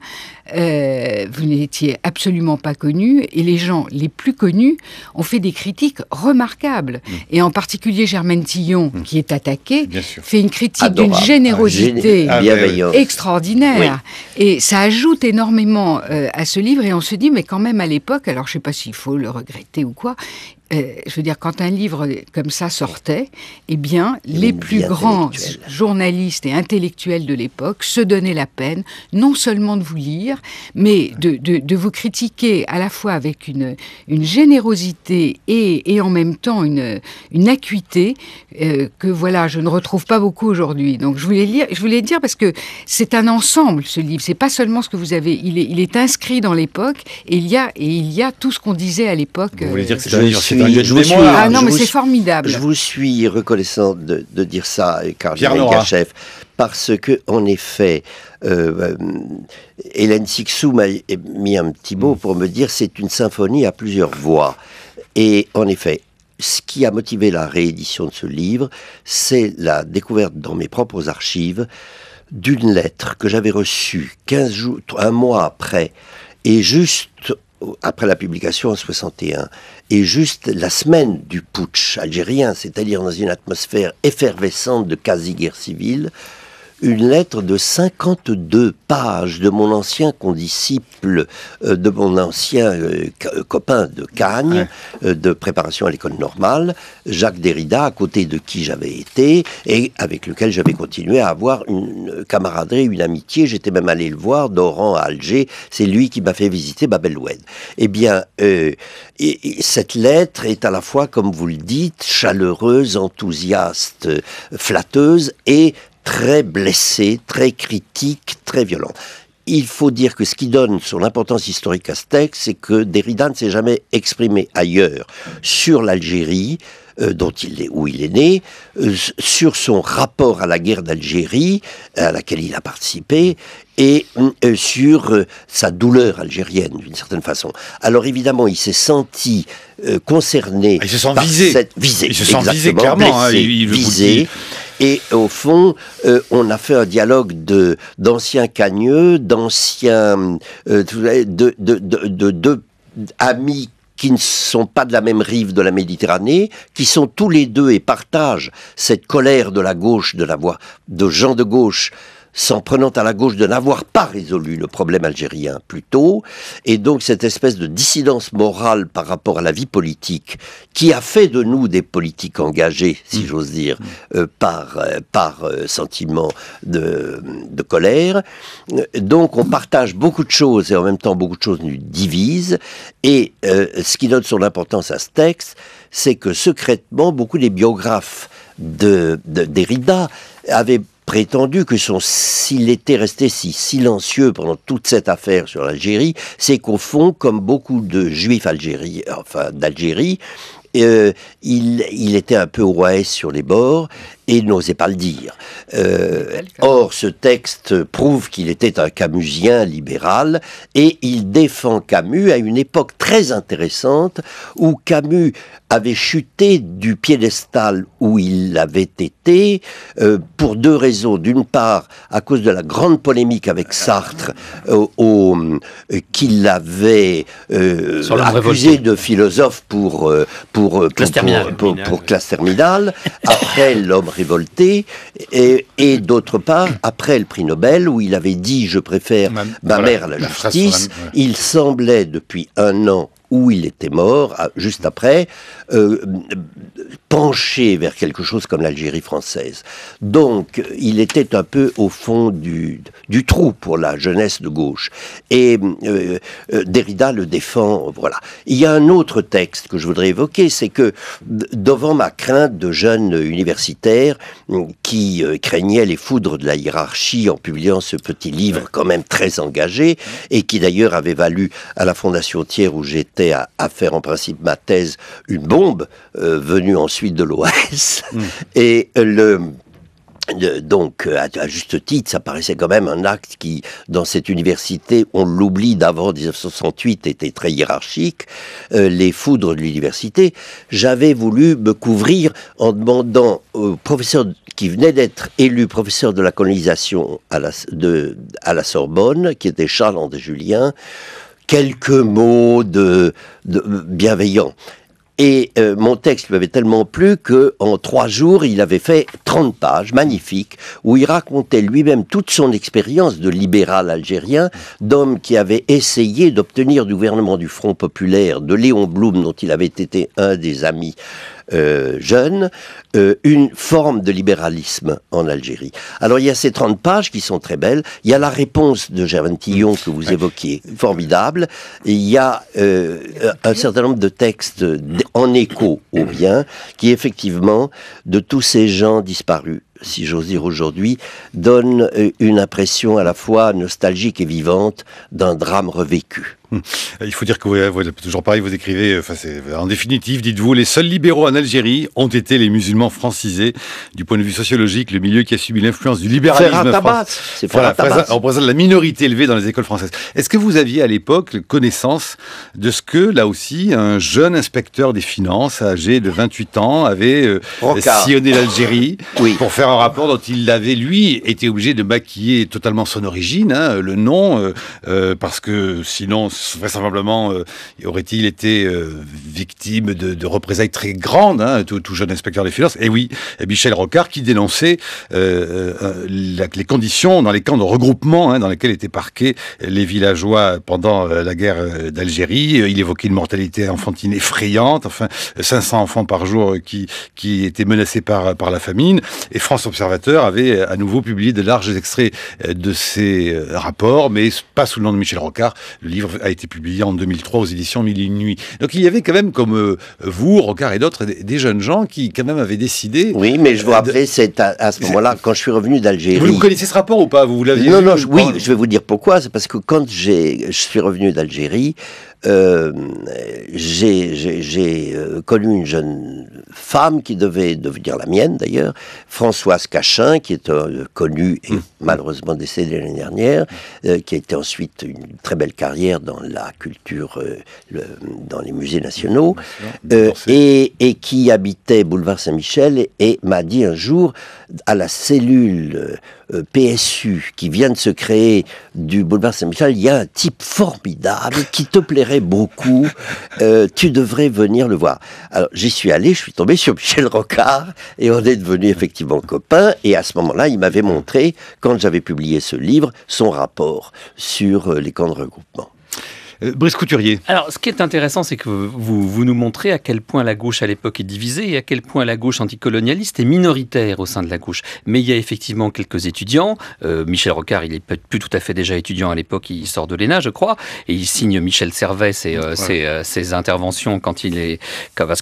Vous n'étiez absolument pas connu. Et les gens les plus connus ont fait des critiques remarquables. Et en particulier Germaine Tillon, qui est attaquée, fait une critique d'une générosité extraordinaire. Oui. Et ça ajoute énormément à ce livre. Et on se dit, mais quand même à l'époque, alors je ne sais pas s'il faut le regretter ou quoi, je veux dire, quand un livre comme ça sortait, eh bien, les plus grands journalistes et intellectuels de l'époque se donnaient la peine, non seulement de vous lire, mais de vous critiquer à la fois avec une générosité et en même temps une acuité que, voilà, je ne retrouve pas beaucoup aujourd'hui. Donc, je voulais dire parce que c'est un ensemble, ce livre. C'est pas seulement ce que vous avez. Il est inscrit dans l'époque et il y a tout ce qu'on disait à l'époque. Vous voulez dire que c'est formidable. Je vous suis reconnaissant de dire ça, Caroline Iliachev, parce que, en effet, Hélène Sixou m'a mis un petit mot pour me dire c'est une symphonie à plusieurs voix. Et en effet, ce qui a motivé la réédition de ce livre, c'est la découverte dans mes propres archives d'une lettre que j'avais reçue 15 jours, un mois après, et juste après la publication en 61, et juste la semaine du putsch algérien, c'est-à-dire dans une atmosphère effervescente de quasi-guerre civile, une lettre de 52 pages de mon ancien condisciple, de mon ancien copain de Cagnes, de préparation à l'école normale, Jacques Derrida, à côté de qui j'avais été, et avec lequel j'avais continué à avoir une camaraderie, une amitié. J'étais même allé le voir d'Oran à Alger. C'est lui qui m'a fait visiter Bab el-Oued. Eh bien, et cette lettre est à la fois, comme vous le dites, chaleureuse, enthousiaste, flatteuse, et très blessé, très critique, très violent. Il faut dire que ce qui donne son importance historique à ce texte, c'est que Derrida ne s'est jamais exprimé ailleurs sur l'Algérie, où il est né, sur son rapport à la guerre d'Algérie, à laquelle il a participé, et sur sa douleur algérienne, d'une certaine façon. Alors évidemment, il s'est senti concerné. Il se sent visé. Il se sent visé clairement. Blessé, visé. Et au fond, on a fait un dialogue d'anciens cagneux, d'anciens amis qui ne sont pas de la même rive de la Méditerranée, qui sont tous les deux et partagent cette colère de la gauche, de gens de gauche, s'en prenant à la gauche de n'avoir pas résolu le problème algérien plus tôt, et donc cette espèce de dissidence morale par rapport à la vie politique, qui a fait de nous des politiques engagés, si j'ose dire, par sentiment de colère. Donc on partage beaucoup de choses, et en même temps beaucoup de choses nous divisent, et ce qui donne son importance à ce texte, c'est que secrètement, beaucoup des biographes de Derrida avaient prétendu que s'il était resté si silencieux pendant toute cette affaire sur l'Algérie, c'est qu'au fond, comme beaucoup de juifs d'Algérie, il était un peu ouaes sur les bords et n'osait pas le dire. Or, ce texte prouve qu'il était un camusien libéral, et il défend Camus à une époque très intéressante où Camus avait chuté du piédestal où il avait été pour deux raisons. D'une part, à cause de la grande polémique avec Sartre, qui l'avait accusé de philosophe pour classe terminale, après L'homme révolté, et d'autre part, après le prix Nobel, où il avait dit « je préfère ma mère à la justice », il semblait depuis un an où il était mort, juste après, penché vers quelque chose comme l'Algérie française. Donc, il était un peu au fond du trou pour la jeunesse de gauche. Et Derrida le défend, voilà. Il y a un autre texte que je voudrais évoquer, c'est que, devant ma crainte de jeune universitaire qui craignait les foudres de la hiérarchie en publiant ce petit livre quand même très engagé, et qui d'ailleurs avait valu à la Fondation Thiers, où j'étais à faire en principe ma thèse, une bombe venue ensuite de l'OAS. Et donc, à juste titre, ça paraissait quand même un acte qui, dans cette université, on l'oublie d'avant 1968, était très hiérarchique, les foudres de l'université. J'avais voulu me couvrir en demandant au professeur qui venait d'être élu professeur de la colonisation à la Sorbonne, qui était Charles-André Julien, quelques mots de bienveillants. Et mon texte lui avait tellement plu qu'en 3 jours, il avait fait 30 pages magnifiques où il racontait lui-même toute son expérience de libéral algérien, d'homme qui avait essayé d'obtenir du gouvernement du Front populaire, de Léon Blum, dont il avait été un des amis jeunes, une forme de libéralisme en Algérie. Alors il y a ces 30 pages qui sont très belles, il y a la réponse de Germaine Tillon que vous évoquiez, formidable, et il y a un certain nombre de textes en écho au bien, qui effectivement, de tous ces gens disparus, si j'ose dire aujourd'hui, donnent une impression à la fois nostalgique et vivante d'un drame revécu. Il faut dire que vous, toujours pareil, vous écrivez, en définitive, dites-vous, les seuls libéraux en Algérie ont été les musulmans francisés. Du point de vue sociologique, le milieu qui a subi l'influence du libéralisme français représente la minorité élevée dans les écoles françaises. Est-ce que vous aviez à l'époque connaissance de ce que, là aussi, un jeune inspecteur des finances, âgé de 28 ans, avait sillonné l'Algérie pour faire un rapport dont il avait, lui, été obligé de maquiller totalement son origine, le nom, parce que sinon, vraisemblablement, aurait-il été victime de représailles très grandes, tout jeune inspecteur des finances. Et oui, Michel Rocard qui dénonçait les conditions dans les camps de regroupement dans lesquels étaient parqués les villageois pendant la guerre d'Algérie. Il évoquait une mortalité enfantine effrayante, 500 enfants par jour qui étaient menacés par la famine. Et France Observateur avait à nouveau publié de larges extraits de ces rapports, mais pas sous le nom de Michel Rocard. Le livre a été publié en 2003 aux éditions Mille et une nuits. Donc il y avait quand même, comme vous, Rocard et d'autres, des jeunes gens qui quand même avaient décidé... Oui, mais je vous rappelle, c'est à ce moment-là, quand je suis revenu d'Algérie... Vous connaissez ce rapport ou pas? Vous l'aviez vu? Non, oui, je vais vous dire pourquoi. C'est parce que quand je suis revenu d'Algérie, j'ai connu une jeune femme qui devait devenir la mienne d'ailleurs, Françoise Cachin, qui est connue et malheureusement décédée l'année dernière, qui a été ensuite une très belle carrière dans la culture, dans les musées nationaux, et qui habitait boulevard Saint-Michel et m'a dit un jour à la cellule PSU qui vient de se créer du boulevard Saint-Michel, il y a un type formidable qui te plairait beaucoup, tu devrais venir le voir. Alors j'y suis allé, je suis tombé sur Michel Rocard et on est devenus effectivement copains, et à ce moment-là il m'avait montré, quand j'avais publié ce livre, son rapport sur les camps de regroupement. Brice Couturier. Alors, ce qui est intéressant, c'est que vous nous montrez à quel point la gauche à l'époque est divisée et à quel point la gauche anticolonialiste est minoritaire au sein de la gauche. Mais il y a effectivement quelques étudiants. Michel Rocard, il est plus tout à fait déjà étudiant à l'époque, il sort de l'ENA, je crois, et il signe Michel Servet ses interventions parce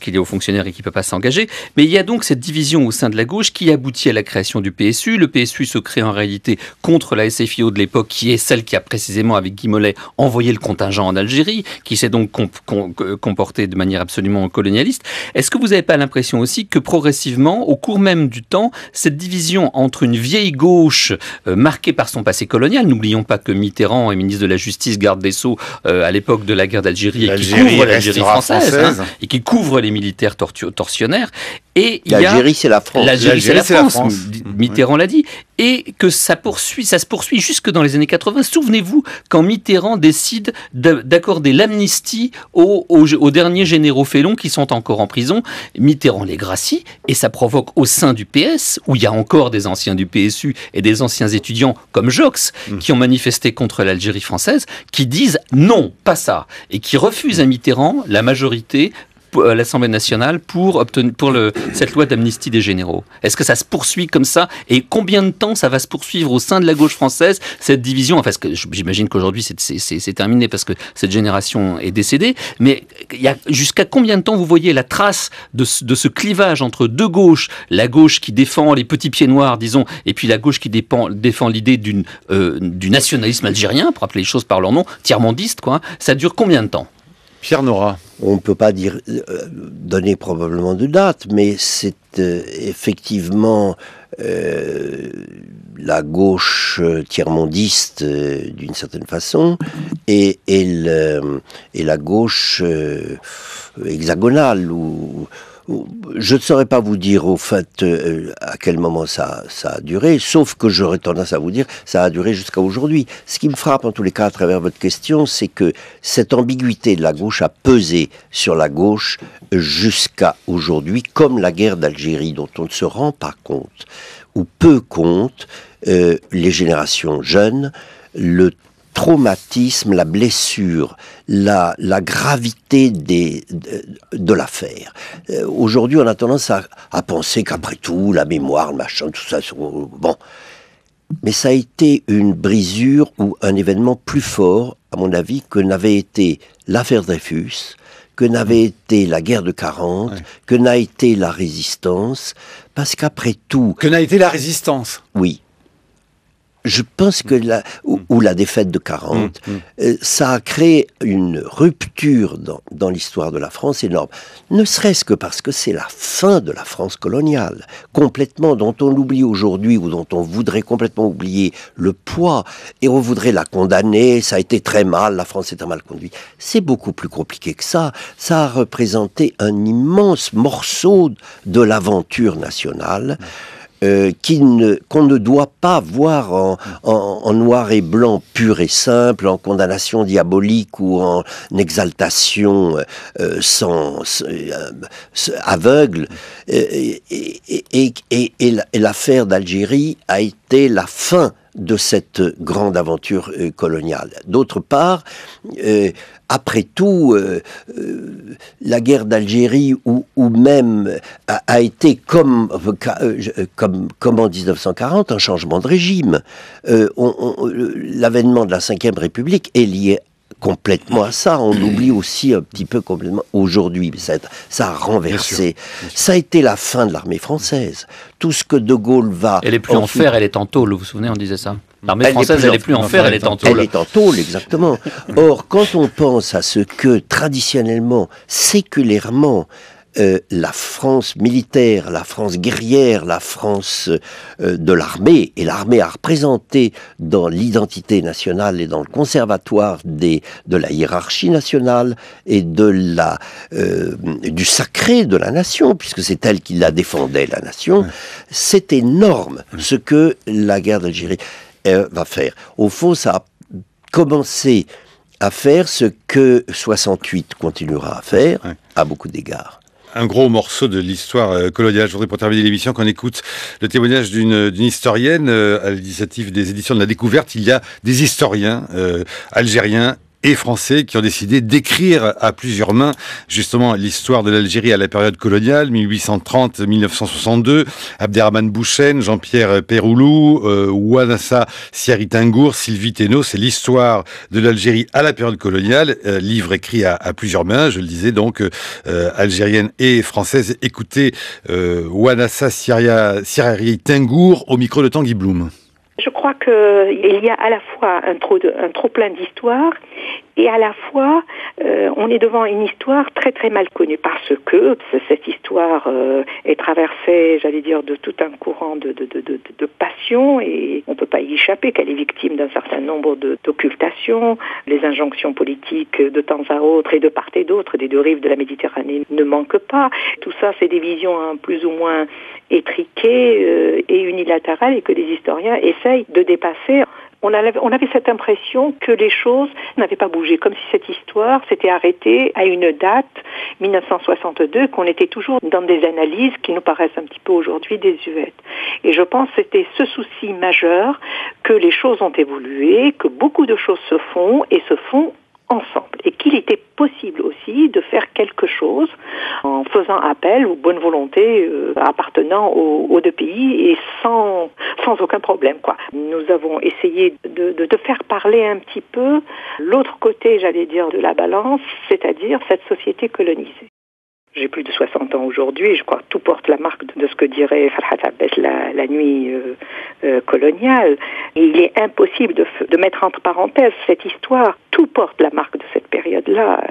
qu'il est haut fonctionnaire et qu'il ne peut pas s'engager. Mais il y a donc cette division au sein de la gauche qui aboutit à la création du PSU. Le PSU se crée en réalité contre la SFIO de l'époque, qui est celle qui a précisément, avec Guy Mollet, envoyé le contingent en Algérie, qui s'est donc comporté de manière absolument colonialiste. Est-ce que vous n'avez pas l'impression aussi que progressivement, au cours même du temps, cette division entre une vieille gauche marquée par son passé colonial, n'oublions pas que Mitterrand est ministre de la Justice, garde des Sceaux à l'époque de la guerre d'Algérie, et qui couvre l'Algérie française, et qui couvre les militaires tortionnaires, et l'Algérie, c'est la France. L'Algérie, c'est la France. Mitterrand l'a dit. Et que ça se poursuit jusque dans les années 80. Souvenez-vous, quand Mitterrand décide d'accorder l'amnistie aux derniers généraux félons qui sont encore en prison, Mitterrand les gracie, et ça provoque au sein du PS, où il y a encore des anciens du PSU et des anciens étudiants comme Jox, qui ont manifesté contre l'Algérie française, qui disent non, pas ça, et qui refusent à Mitterrand la majorité à l'Assemblée nationale pour cette loi d'amnistie des généraux. Est-ce que ça se poursuit comme ça? Et combien de temps ça va se poursuivre au sein de la gauche française, cette division? Enfin, parce que j'imagine qu'aujourd'hui c'est terminé parce que cette génération est décédée, mais jusqu'à combien de temps vous voyez la trace de ce clivage entre deux gauches, la gauche qui défend les petits pieds noirs, disons, et puis la gauche qui défend l'idée du nationalisme algérien, pour appeler les choses par leur nom, tiers-mondiste, quoi. Ça dure combien de temps? Pierre Nora. On ne peut pas donner probablement de date, mais c'est effectivement la gauche tiers-mondiste d'une certaine façon et la gauche hexagonale. Je ne saurais pas vous dire au fait à quel moment ça a duré, sauf que j'aurais tendance à vous dire ça a duré jusqu'à aujourd'hui. Ce qui me frappe en tous les cas à travers votre question, c'est que cette ambiguïté de la gauche a pesé sur la gauche jusqu'à aujourd'hui, comme la guerre d'Algérie dont on ne se rend pas compte, ou peu compte, les générations jeunes, le traumatisme, la blessure, la gravité de l'affaire. Aujourd'hui, on a tendance à penser qu'après tout, la mémoire, le machin, tout ça, bon. Mais ça a été une brisure ou un événement plus fort, à mon avis, que n'avait été l'affaire Dreyfus, que n'avait été la guerre de 40, que n'a été la résistance, parce qu'après tout... Que n'a été la résistance? Oui. Je pense que la défaite de 40, ça a créé une rupture dans l'histoire de la France énorme. Ne serait-ce que parce que c'est la fin de la France coloniale, complètement, dont on oublie aujourd'hui, ou dont on voudrait complètement oublier le poids, et on voudrait la condamner, ça a été très mal, la France est mal conduite. C'est beaucoup plus compliqué que ça. Ça a représenté un immense morceau de l'aventure nationale, qu'on ne doit pas voir en noir et blanc pur et simple, en condamnation diabolique ou en exaltation aveugle. Et l'affaire d'Algérie a été la fin de cette grande aventure coloniale. D'autre part, après tout, la guerre d'Algérie ou même a été comme en 1940 un changement de régime. L'avènement de la Ve République est lié complètement à ça. On oublie aussi un petit peu complètement aujourd'hui. Ça a renversé. Ça a été la fin de l'armée française. Tout ce que De Gaulle va... Elle est plus en fer, elle est en tôle. Vous vous souvenez, on disait ça. L'armée française, elle est plus en fer, elle est en tôle. Elle est en tôle, exactement. Or, quand on pense à ce que, traditionnellement, séculairement, la France militaire, la France guerrière, la France de l'armée, et l'armée a représenté dans l'identité nationale et dans le conservatoire de la hiérarchie nationale et du sacré de la nation, puisque c'est elle qui la défendait, la nation. C'est énorme ce que la guerre d'Algérie va faire. Au fond, ça a commencé à faire ce que 68 continuera à faire, à beaucoup d'égards. Un gros morceau de l'histoire coloniale. Je voudrais, pour terminer l'émission, qu'on écoute le témoignage d'une historienne à l'initiative des éditions de la Découverte. Il y a des historiens algériens et français qui ont décidé d'écrire à plusieurs mains justement l'histoire de l'Algérie à la période coloniale, 1830-1962. Abderrahmane Bouchen, Jean-Pierre Péroulou, Ouanassa Siari-Tingour, Sylvie Thénault. C'est l'histoire de l'Algérie à la période coloniale, livre écrit à plusieurs mains, je le disais donc, algérienne et française. Écoutez Ouanassa Siari-Tingour au micro de Tanguy Bloom. Je crois qu'il y a à la fois un trop plein d'histoires et à la fois on est devant une histoire très très mal connue parce que cette histoire est traversée, j'allais dire, de tout un courant de passion et on ne peut pas y échapper qu'elle est victime d'un certain nombre d'occultations. Les injonctions politiques de temps à autre et de part et d'autre des deux rives de la Méditerranée ne manquent pas. Tout ça, c'est des visions plus ou moins étriquées et unilatérales et que les historiens essayent de dépasser. On avait cette impression que les choses n'avaient pas bougé, comme si cette histoire s'était arrêtée à une date, 1962, qu'on était toujours dans des analyses qui nous paraissent un petit peu aujourd'hui désuètes. Et je pense que c'était ce souci majeur que les choses ont évolué, que beaucoup de choses se font et se font ensemble, et qu'il était possible aussi de faire quelque chose en faisant appel aux bonnes volontés appartenant aux deux pays et sans aucun problème, quoi. Nous avons essayé de faire parler un petit peu l'autre côté, j'allais dire, de la balance, c'est-à-dire cette société colonisée. J'ai plus de 60 ans aujourd'hui, je crois que tout porte la marque de ce que dirait Farhat Abbas la nuit coloniale. Et il est impossible de mettre entre parenthèses cette histoire. Tout porte la marque de cette période-là.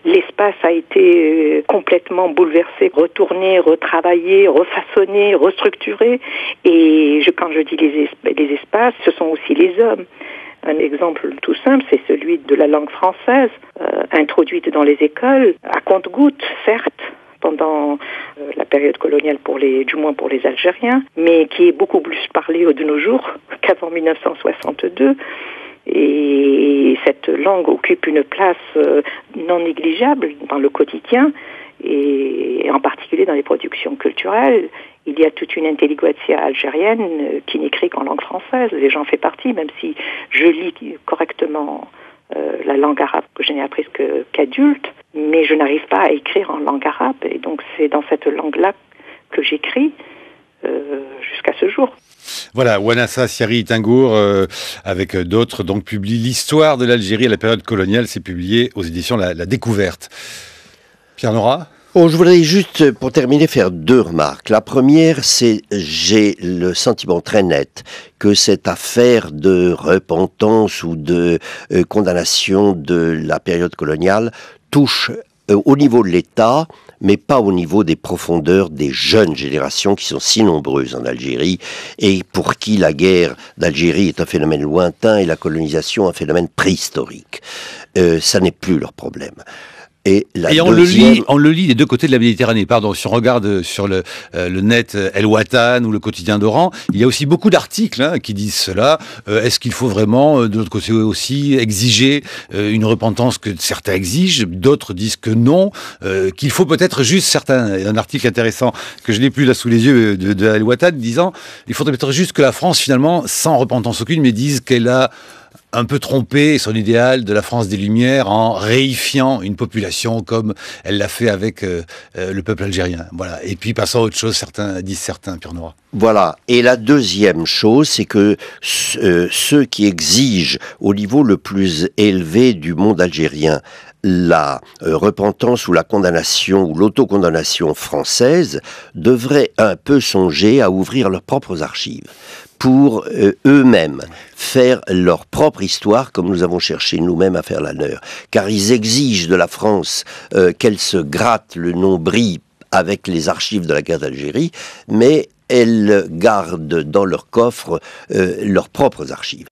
L'espace a été complètement bouleversé, retourné, retravaillé, refaçonné, restructuré. Et quand je dis les espaces, ce sont aussi les hommes. Un exemple tout simple, c'est celui de la langue française, introduite dans les écoles, à compte-gouttes, certes, pendant la période coloniale, du moins pour les Algériens, mais qui est beaucoup plus parlée de nos jours qu'avant 1962. Et cette langue occupe une place non négligeable dans le quotidien, et en particulier dans les productions culturelles. Il y a toute une intelligentsia algérienne qui n'écrit qu'en langue française, et j'en fais partie, même si je lis correctement la langue arabe que je n'ai apprise qu'adulte, mais je n'arrive pas à écrire en langue arabe, et donc c'est dans cette langue-là que j'écris jusqu'à ce jour. Voilà, Ouanassa Siari-Tingour, avec d'autres, donc publie l'histoire de l'Algérie à la période coloniale, c'est publié aux éditions La Découverte. Pierre Nora ? Je voudrais juste, pour terminer, faire deux remarques. La première, c'est j'ai le sentiment très net que cette affaire de repentance ou de condamnation de la période coloniale touche au niveau de l'État, mais pas au niveau des profondeurs des jeunes générations qui sont si nombreuses en Algérie et pour qui la guerre d'Algérie est un phénomène lointain et la colonisation un phénomène préhistorique. Ça n'est plus leur problème. Et on le lit des deux côtés de la Méditerranée. Pardon, si on regarde sur le net El Watan ou le quotidien d'Oran, il y a aussi beaucoup d'articles qui disent cela. Est-ce qu'il faut vraiment, de l'autre côté aussi, exiger une repentance que certains exigent, d'autres disent que non, qu'il faut peut-être juste un article intéressant que je n'ai plus là sous les yeux de El Watan disant il faudrait peut-être juste que la France finalement, sans repentance aucune, mais dise qu'elle a un peu trompé son idéal de la France des Lumières en réifiant une population comme elle l'a fait avec le peuple algérien. Voilà. Et puis passons à autre chose, disent certains, Pierre Nora. Voilà. Et la deuxième chose, c'est que ceux qui exigent au niveau le plus élevé du monde algérien la repentance ou la condamnation ou l'autocondamnation française devraient un peu songer à ouvrir leurs propres archives pour eux-mêmes faire leur propre histoire comme nous avons cherché nous-mêmes à faire la leur. Car ils exigent de la France qu'elle se gratte le nombril avec les archives de la guerre d'Algérie, mais elles gardent dans leur coffre leurs propres archives.